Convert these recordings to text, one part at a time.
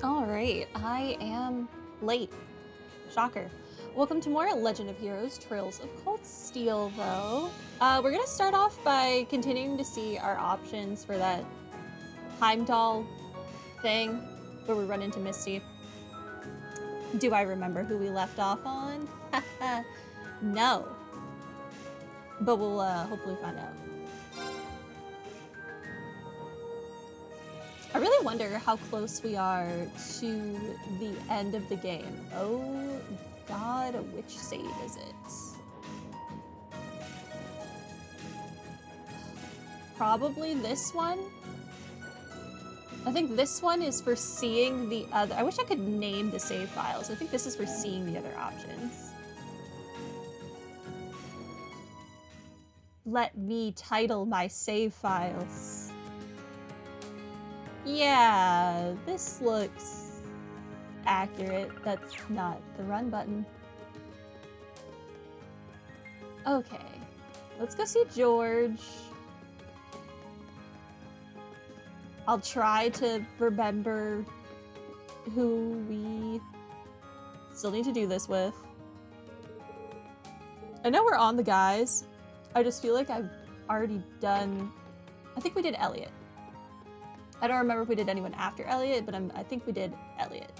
All right, I am late. Shocker. Welcome to more Legend of Heroes Trails of Cold Steel, though. We're going to start off by continuing to see our options for that Heimdall thing where we run into Misty. Do I remember who we left off on? No. But we'll hopefully find out. I really wonder how close we are to the end of the game. Oh God, which save is it? Probably this one. I think this one is for seeing the other. I wish I could name the save files. I think this is for seeing the other options. Let me title my save files. Yeah, this looks accurate. That's not the run button. Okay, let's go see George. I'll try to remember who we still need to do this with. I know we're on the guys. I just feel like I've already done... I think we did Elliot. I don't remember if we did anyone after Elliot, but I think we did Elliot.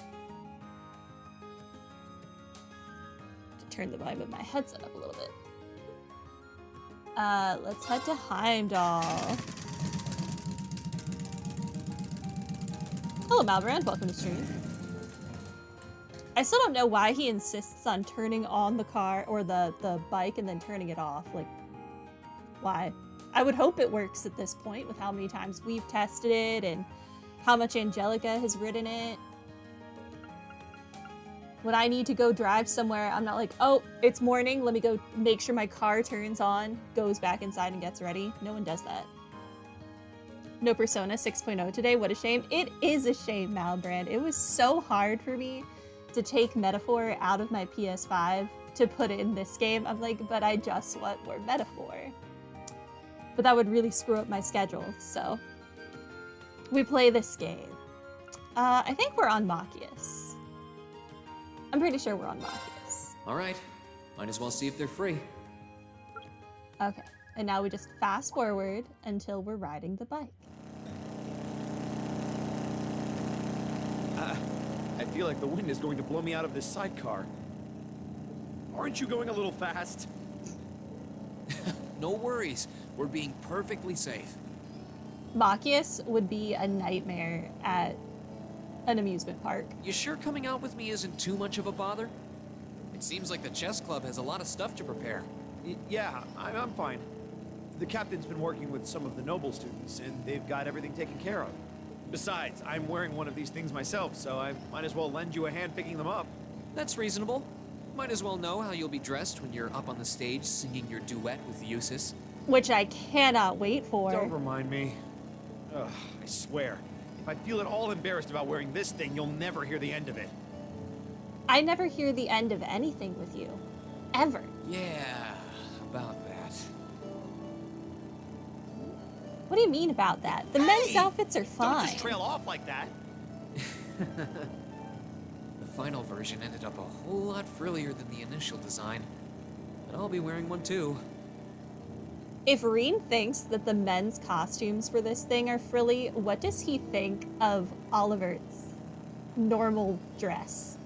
To turn the volume of my headset up a little bit. Let's head to Heimdall. Hello, Malbrand. Welcome to stream. I still don't know why he insists on turning on the car or the bike and then turning it off. Like, why? I would hope it works at this point with how many times we've tested it and how much Angelica has ridden it. When I need to go drive somewhere, I'm not like, oh, it's morning, let me go make sure my car turns on, goes back inside and gets ready. No one does that. No Persona 6.0 today, what a shame. It is a shame, Malbrand. It was so hard for me to take Metaphor out of my PS5 to put it in this game. I'm like, but I just want more Metaphor. But that would really screw up my schedule, so we play this game. I think we're on Machias. I'm pretty sure we're on Machias. All right, might as well see if they're free. Okay, and now we just fast forward until we're riding the bike. I feel like the wind is going to blow me out of this sidecar. Aren't you going a little fast? No worries, we're being perfectly safe. Machias would be a nightmare at an amusement park. You sure coming out with me isn't too much of a bother? It seems like the chess club has a lot of stuff to prepare. Yeah, I'm fine. The captain's been working with some of the noble students, and they've got everything taken care of. Besides, I'm wearing one of these things myself, so I might as well lend you a hand picking them up. That's reasonable. Might as well know how you'll be dressed when you're up on the stage singing your duet with Eustace. Which I cannot wait for. Don't remind me. Ugh, I swear, if I feel at all embarrassed about wearing this thing, you'll never hear the end of it. I never hear the end of anything with you. Ever. Yeah, about that. What do you mean about that? The men's outfits are fine. Don't just trail off like that. The final version ended up a whole lot frillier than the initial design. But I'll be wearing one too. If Reen thinks that the men's costumes for this thing are frilly, what does he think of Oliver's normal dress?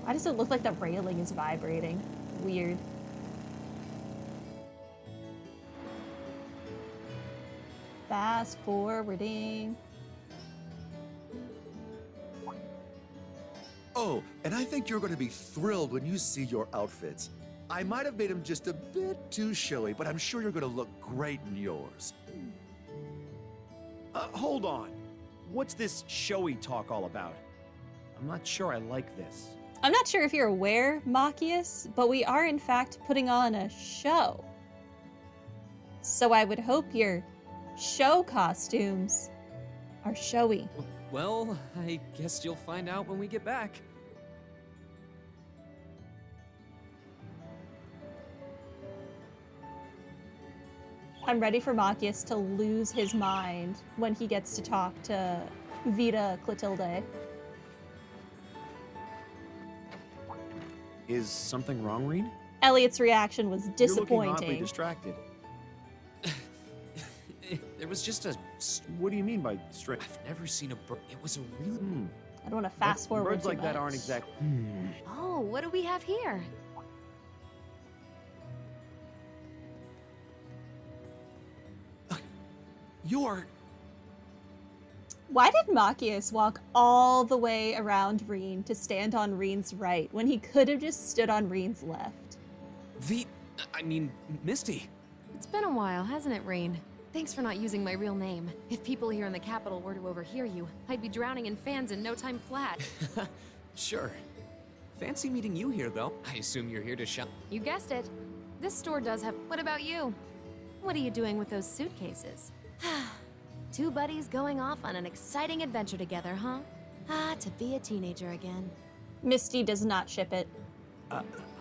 Why does it look like the railing is vibrating? Weird. Fast forwarding. Oh, and I think you're going to be thrilled when you see your outfits. I might have made them just a bit too showy, but I'm sure you're going to look great in yours. Hold on. What's this showy talk all about? I'm not sure I like this. I'm not sure if you're aware, Machias, but we are in fact putting on a show. So I would hope your show costumes are showy. Well, I guess you'll find out when we get back. I'm ready for Machias to lose his mind when he gets to talk to Vita Clotilde. Is something wrong, Reed? Elliot's reaction was You're looking oddly disappointing. distracted. There was just a. What do you mean by strange? I've never seen a bird. It was a really. I don't want to fast forward Birds too like that aren't much. exact. Oh, what do we have here? You're. Why did Machias walk all the way around Reen to stand on Reen's right when he could have just stood on Reen's left? Misty. It's been a while, hasn't it, Rain? Thanks for not using my real name. If people here in the capital were to overhear you, I'd be drowning in fans in no time flat. Sure. Fancy meeting you here, though. I assume you're here to shop. You guessed it. This store does have... What about you? What are you doing with those suitcases? Two buddies going off on an exciting adventure together, huh? Ah, to be a teenager again. Misty does not ship it.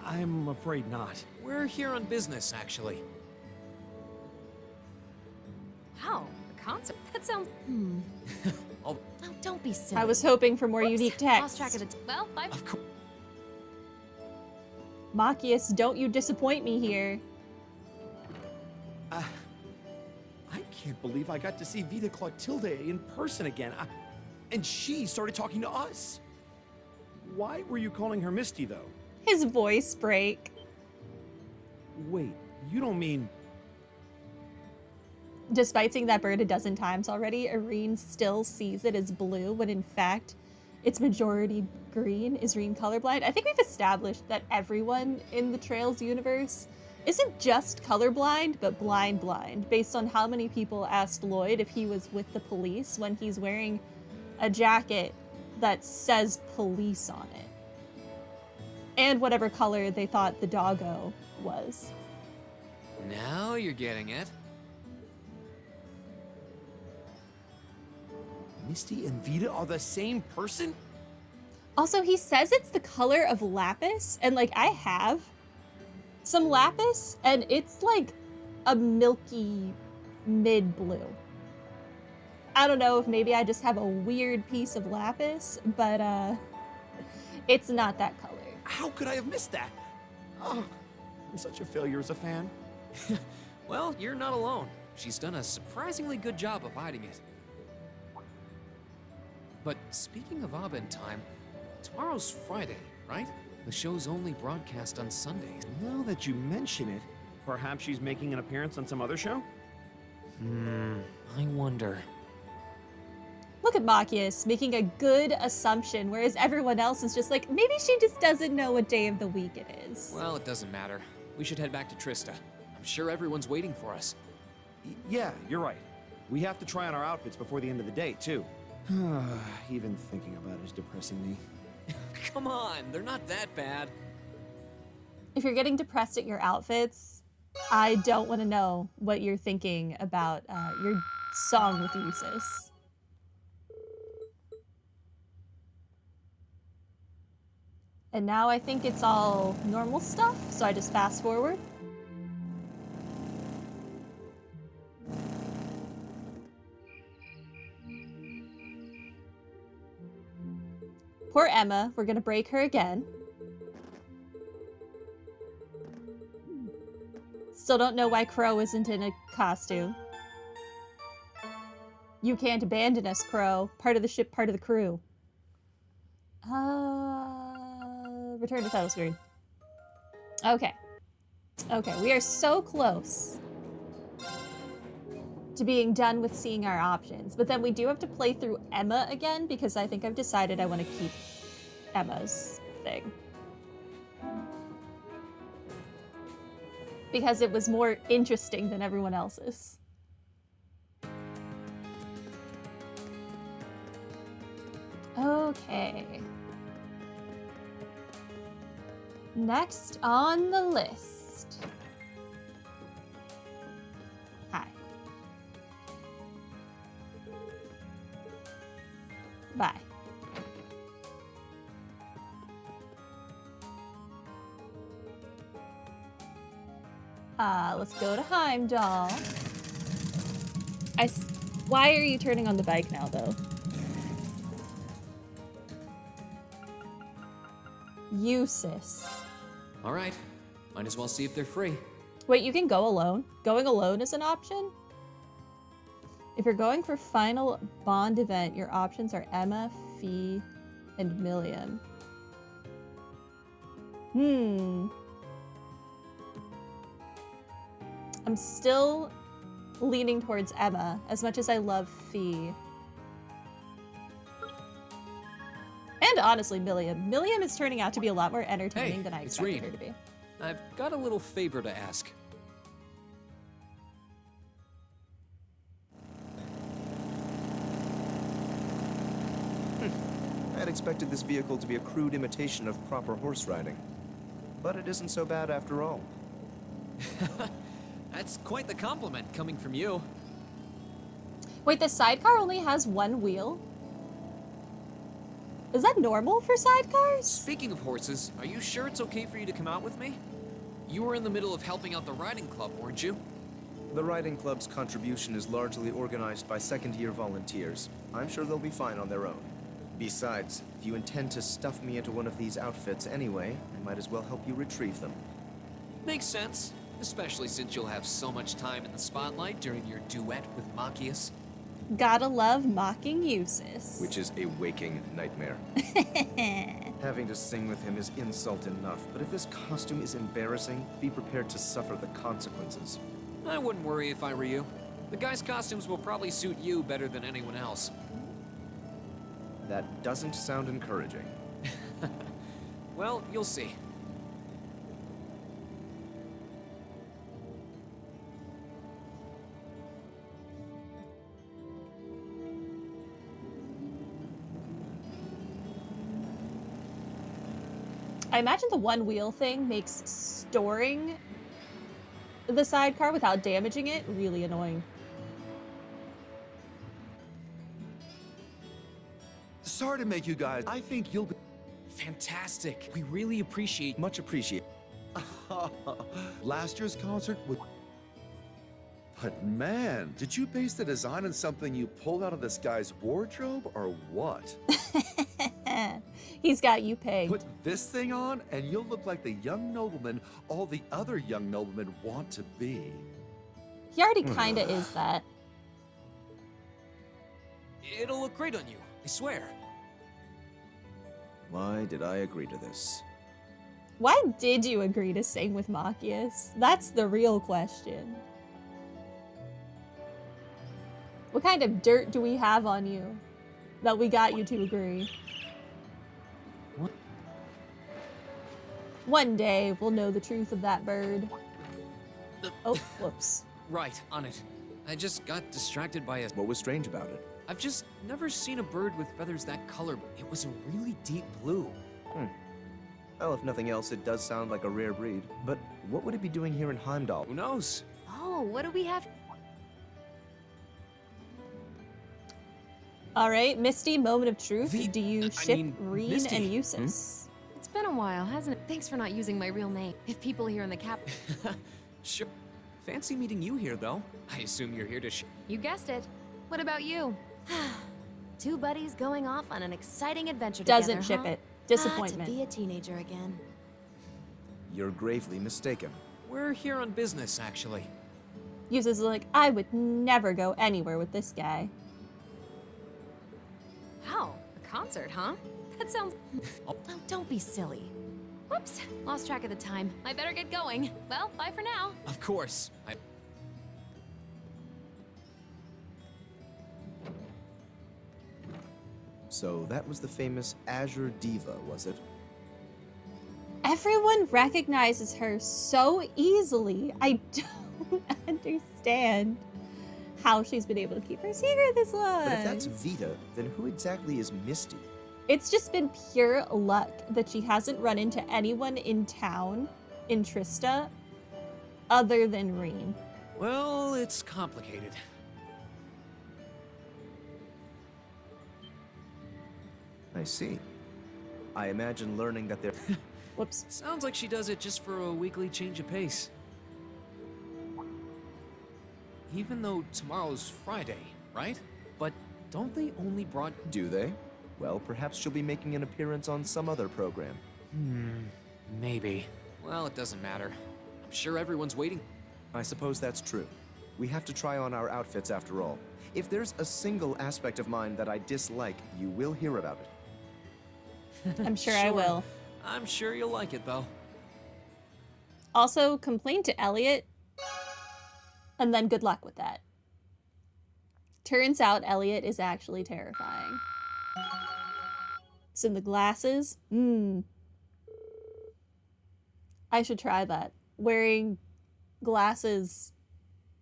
I'm afraid not. We're here on business, actually. Wow, a concert? That sounds... Oh, Oh, don't be silly. I was hoping for more Whoops, unique Lost text. track of the... Well, bye. of course. Machias, don't you disappoint me here. I can't believe I got to see Vita Clotilde in person again. And she started talking to us. Why were you calling her Misty, though? His voice break. Wait, you don't mean... Despite seeing that bird a dozen times already, Irene still sees it as blue when in fact it's majority green. Is Irene colorblind? I think we've established that everyone in the Trails universe isn't just colorblind, but blind, based on how many people asked Lloyd if he was with the police when he's wearing a jacket that says police on it. And whatever color they thought the doggo was. Now you're getting it. Misty and Vita are the same person? Also, he says it's the color of lapis, and like I have some lapis, and it's like a milky mid-blue. I don't know if maybe I just have a weird piece of lapis, but it's not that color. How could I have missed that? Oh, I'm such a failure as a fan. Well, you're not alone. She's done a surprisingly good job of hiding it. But speaking of Abend time, tomorrow's Friday, right? The show's only broadcast on Sundays. Now that you mention it, perhaps she's making an appearance on some other show? I wonder. Look at Machias making a good assumption, whereas everyone else is just like, maybe she just doesn't know what day of the week it is. Well, it doesn't matter. We should head back to Trista. I'm sure everyone's waiting for us. Yeah, you're right. We have to try on our outfits before the end of the day, too. Even thinking about it is depressing me. Come on, they're not that bad. If you're getting depressed at your outfits, I don't want to know what you're thinking about your song with Eustace. And now I think it's all normal stuff, so I just fast forward. Poor Emma, we're gonna break her again. Still don't know why Crow isn't in a costume. You can't abandon us, Crow. Part of the ship, part of the crew. Return to title screen. Okay. Okay, we are so close to being done with seeing our options. But then we do have to play through Emma again because I think I've decided I want to keep Emma's thing. Because it was more interesting than everyone else's. Okay. Next on the list. Hi. Bye. Let's go to Heimdall. Why are you turning on the bike now, though? Useless. All right. Might as well see if they're free. Wait, you can go alone? Going alone is an option? If you're going for final bond event, your options are Emma, Fee, and Milliam. I'm still leaning towards Emma, as much as I love Fee. And honestly, Milliam. Milliam is turning out to be a lot more entertaining than I it's expected Reed. her to be. I've got a little favor to ask. I had expected this vehicle to be a crude imitation of proper horse riding. But it isn't so bad after all. That's quite the compliment coming from you. Wait, the sidecar only has one wheel? Is that normal for sidecars? Speaking of horses, are you sure it's okay for you to come out with me? You were in the middle of helping out the riding club, weren't you? The riding club's contribution is largely organized by second-year volunteers. I'm sure they'll be fine on their own. Besides, if you intend to stuff me into one of these outfits anyway, I might as well help you retrieve them. Makes sense, especially since you'll have so much time in the spotlight during your duet with Machias. Gotta love mocking Usis. Which is a waking nightmare. Having to sing with him is insult enough, but if this costume is embarrassing, be prepared to suffer the consequences. I wouldn't worry if I were you. The guy's costumes will probably suit you better than anyone else. That doesn't sound encouraging. Well, you'll see. I imagine the one wheel thing makes storing the sidecar without damaging it really annoying. Sorry to make you guys. I think you'll be. Fantastic. We really appreciate. Much appreciated. Last year's concert was. But man, did you base the design on something you pulled out of this guy's wardrobe or what? He's got you pegged. Put this thing on and you'll look like the young nobleman all the other young noblemen want to be. He already kinda is that. It'll look great on you, I swear. Why did I agree to this? Why did you agree to sing with Machias? That's the real question. What kind of dirt do we have on you that we got you to agree? What? One day we'll know the truth of that bird. Oh, whoops. Right, on it. I just got distracted by a... What was strange about it? I've just never seen a bird with feathers that color, but it was a really deep blue. Well, if nothing else, it does sound like a rare breed. But what would it be doing here in Heimdall? Who knows? Oh, what do we have? All right, Misty, moment of truth. The- Do you I ship mean, Reen Misty. and Usis? It's been a while, hasn't it? Thanks for not using my real name. If people here in the cap... Sure. Fancy meeting you here, though. I assume you're here to You guessed it. What about you? Two buddies going off on an exciting adventure Doesn't together, ship huh? it. Disappointment. To be a teenager again. You're gravely mistaken. We're here on business, actually. Usis is like, I would never go anywhere with this guy. Wow, a concert, huh? That sounds... Oh, don't be silly. Whoops, lost track of the time. I better get going. Well, bye for now. Of course. So that was the famous Azure Diva, was it? Everyone recognizes her so easily. I don't understand how she's been able to keep her secret this long. But if that's Vita, then who exactly is Misty? It's just been pure luck that she hasn't run into anyone in town, in Trista, other than Reen. Well, it's complicated. I see. I imagine learning that they're... Whoops. Sounds like she does it just for a weekly change of pace. even though tomorrow's Friday, right? But don't they only brought... Do they? Well, perhaps she'll be making an appearance on some other program. Maybe. Well, it doesn't matter. I'm sure everyone's waiting. I suppose that's true. We have to try on our outfits after all. If there's a single aspect of mine that I dislike, you will hear about it. I'm sure I will. I'm sure you'll like it, though. Also, complain to Elliot, and then good luck with that. Turns out Elliot is actually terrifying. So the glasses, I should try that. Wearing glasses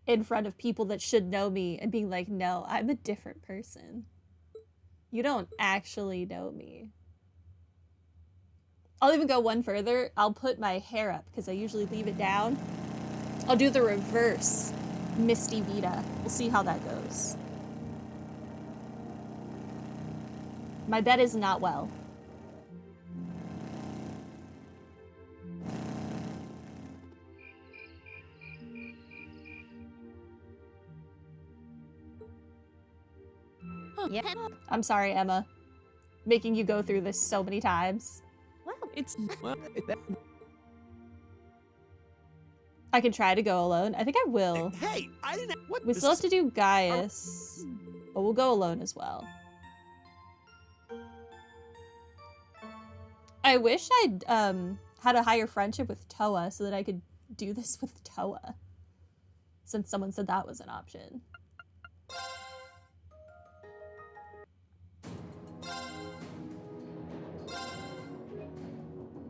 in front of people that should know me and being like, no, I'm a different person. You don't actually know me. I'll even go one further. I'll put my hair up because I usually leave it down. I'll do the reverse Misty Vita. We'll see how that goes. My bed is not well. Yeah. I'm sorry, Emma. Making you go through this so many times. Well, it's... Well, I can try to go alone. I think I will. Hey, I didn't. What? We still have to do Gaius, but we'll go alone as well. I wish I'd had a higher friendship with Toa so that I could do this with Toa, since someone said that was an option.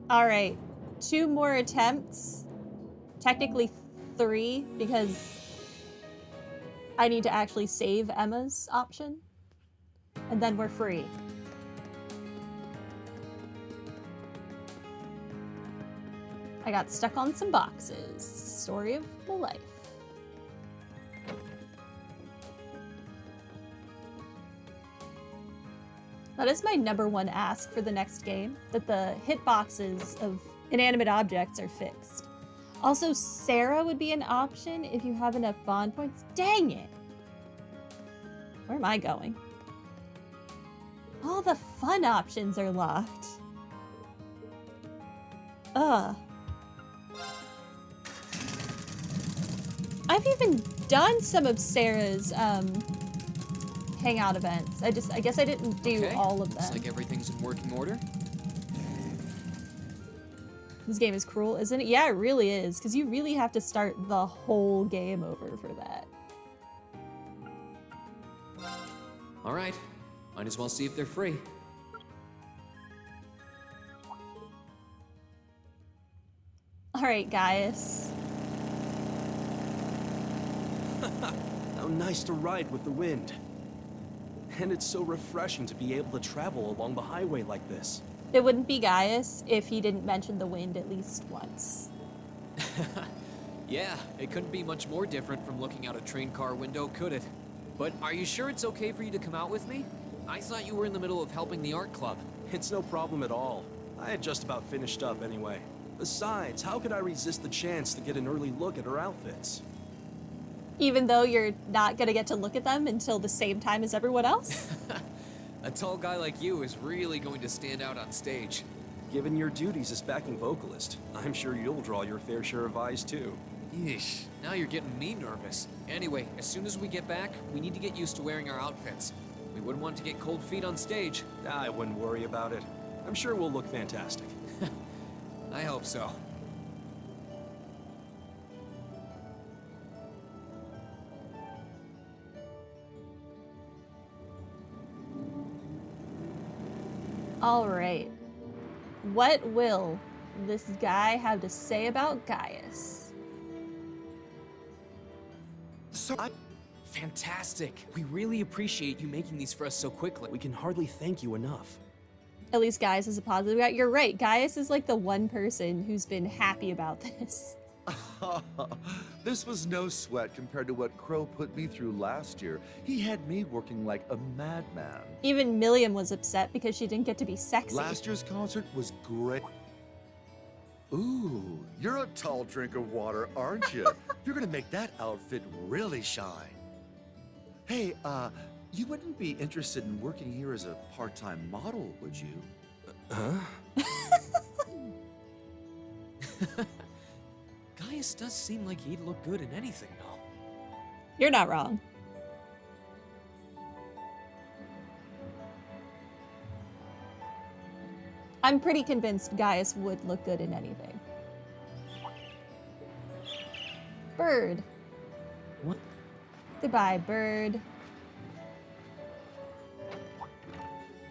All right, 2 more attempts. Technically 3, because I need to actually save Emma's option. And then we're free. I got stuck on some boxes. Story of my life. That is my #1 ask for the next game, that the hitboxes of inanimate objects are fixed. Also, Sarah would be an option if you have enough bond points. Dang it! Where am I going? All the fun options are locked. Ugh. I've even done some of Sarah's hangout events. I guess I didn't do all of them. Looks like everything's in working order. This game is cruel, isn't it? Yeah, it really is, because you really have to start the whole game over for that. All right. Might as well see if they're free. All right, Gaius. How nice to ride with the wind. And it's so refreshing to be able to travel along the highway like this. It wouldn't be Gaius if he didn't mention the wind at least once. Yeah, it couldn't be much more different from looking out a train car window, could it? But are you sure it's okay for you to come out with me? I thought you were in the middle of helping the art club. It's no problem at all. I had just about finished up anyway. Besides, how could I resist the chance to get an early look at her outfits? Even though you're not gonna get to look at them until the same time as everyone else? A tall guy like you is really going to stand out on stage. Given your duties as backing vocalist, I'm sure you'll draw your fair share of eyes too. Yeesh, now you're getting me nervous. Anyway, as soon as we get back, we need to get used to wearing our outfits. We wouldn't want to get cold feet on stage. I wouldn't worry about it. I'm sure we'll look fantastic. I hope so. All right. What will this guy have to say about Gaius? So Fantastic. We really appreciate you making these for us so quickly. we can hardly thank you enough. At least Gaius is a positive guy. You're right. Gaius is like the one person who's been happy about this. This was no sweat compared to what Crow put me through last year. He had me working like a madman. Even Milliam was upset because she didn't get to be sexy. Last year's concert was great. Ooh, you're a tall drink of water, aren't you? You're gonna make that outfit really shine. Hey, you wouldn't be interested in working here as a part-time model, would you? Huh? Gaius does seem like he'd look good in anything, though. You're not wrong. I'm pretty convinced Gaius would look good in anything. Bird. What? Goodbye, bird.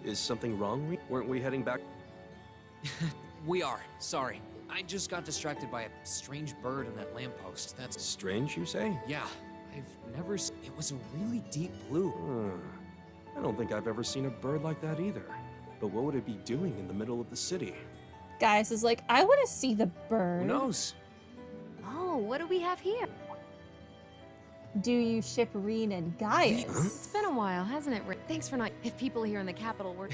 Is something wrong? Weren't we heading back? We are. Sorry. I just got distracted by a strange bird in that lamppost. That's... Strange, you say? Yeah. I've never... It was a really deep blue. I don't think I've ever seen a bird like that either. But what would it be doing in the middle of the city? Gaius is like, I want to see the bird. Who knows? Oh, what do we have here? Do you ship Reen and Gaius? It's been a while, hasn't it, Rick? Thanks for not... If people here in the capital were...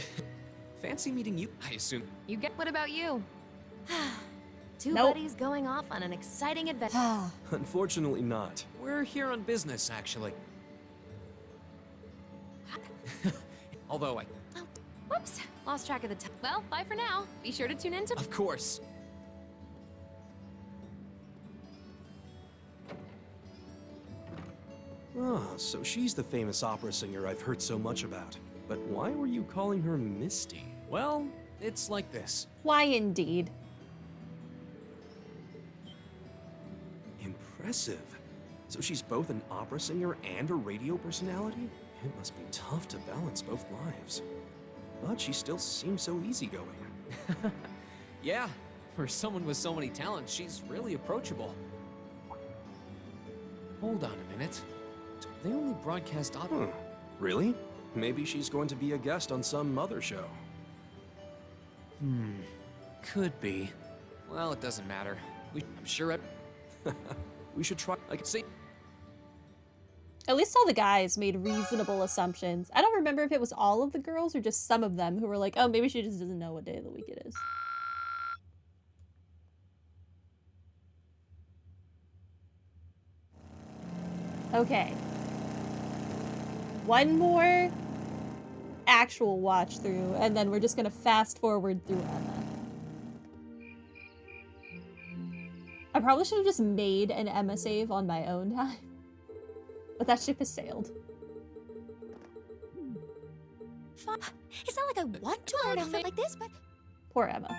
Fancy meeting you, I assume. You get... What about you? Two Nope. buddies going off on an exciting adventure. Ah, Unfortunately not. We're here on business, actually. Although I... Oh, whoops. Lost track of the time. Well, bye for now. Be sure to tune in to... Of course. Ah, so she's the famous opera singer I've heard so much about. But why were you calling her Misty? Well, it's like this. why indeed? Impressive. So she's both an opera singer and a radio personality? It must be tough to balance both lives. But she still seems so easygoing. Yeah, for someone with so many talents, she's really approachable. Hold on a minute. They only broadcast opera. Really? Maybe she's going to be a guest on some other show. Could be. Well, it doesn't matter. I'm sure We should try. I could see. At least all the guys made reasonable assumptions. I don't remember if it was all of the girls or just some of them who were like, oh, maybe she just doesn't know what day of the week it is. Okay. One more actual watch through, and then we're just gonna fast forward through Emma. I probably should have just made an Emma save on my own time. But that ship has sailed. It's not like I want to wear an outfit like this, but Poor Emma.